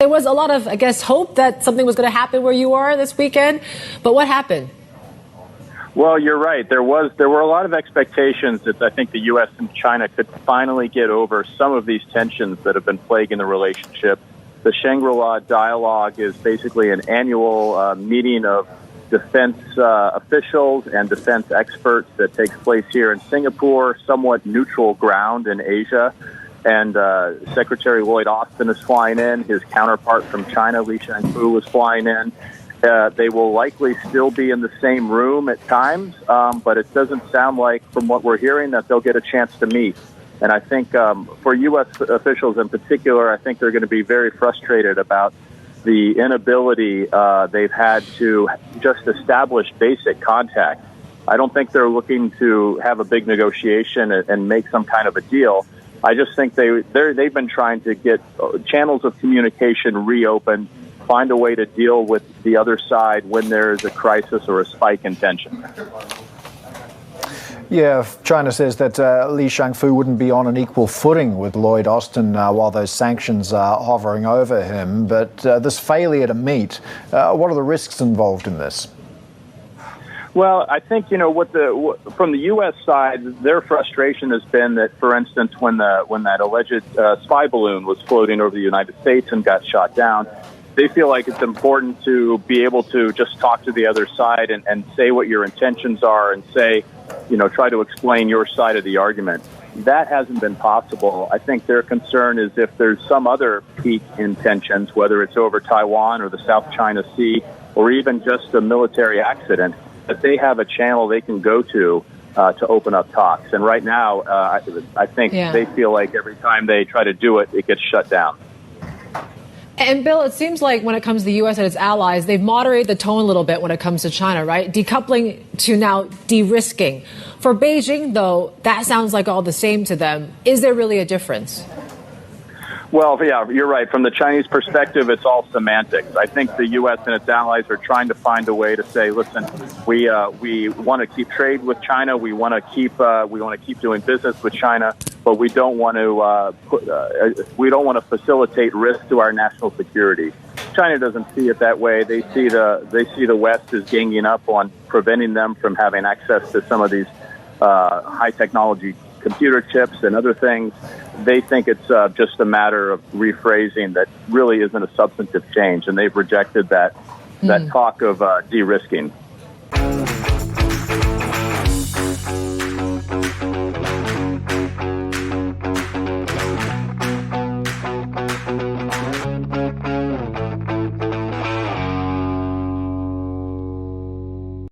There was a lot of, I guess, hope that something was going to happen where you are this weekend. But what happened? Well, you're right. There were a lot of expectations that I think the U.S. and China could finally get over some of these tensions that have been plaguing the relationship. The Shangri-La dialogue is basically an annual meeting of defense officials and defense experts that takes place here in Singapore, somewhat neutral ground in Asia. And Secretary Lloyd Austin is flying in. His counterpart from China, Shangfu, was flying in. They will likely still be in the same room at times, but it doesn't sound like, from what we're hearing, that they'll get a chance to meet. And I think for U.S. officials in particular, I think they're going to be very frustrated about the inability they've had to just establish basic contact. I don't think they're looking to have a big negotiation and make some kind of a deal. I just think they've been trying to get channels of communication reopened, find a way to deal with the other side when there is a crisis or a spike in tension. Yeah, China says that Li Shangfu wouldn't be on an equal footing with Lloyd Austin while those sanctions are hovering over him. But this failure to meet, what are the risks involved in this? Well, I think, from the U.S. side, their frustration has been that, for instance, when that alleged spy balloon was floating over the United States and got shot down, they feel like it's important to be able to just talk to the other side and say what your intentions are and say, try to explain your side of the argument. That hasn't been possible. I think their concern is if there's some other peak in tensions, whether it's over Taiwan or the South China Sea or even just a military accident, that they have a channel they can go to open up talks. And right now, I think they feel like every time they try to do it, it gets shut down. And Bill, it seems like when it comes to the U.S. and its allies, they've moderated the tone a little bit when it comes to China, right? Decoupling to now de-risking. For Beijing, though, that sounds like all the same to them. Is there really a difference? Well, yeah, you're right. From the Chinese perspective, it's all semantics. I think the U.S. and its allies are trying to find a way to say, listen, we want to keep trade with China. We want to keep doing business with China, but we don't want to facilitate risk to our national security. China doesn't see it that way. They see the West as ganging up on preventing them from having access to some of these high technology computer chips and other things. They think it's just a matter of rephrasing that really isn't a substantive change, and they've rejected that talk of de-risking.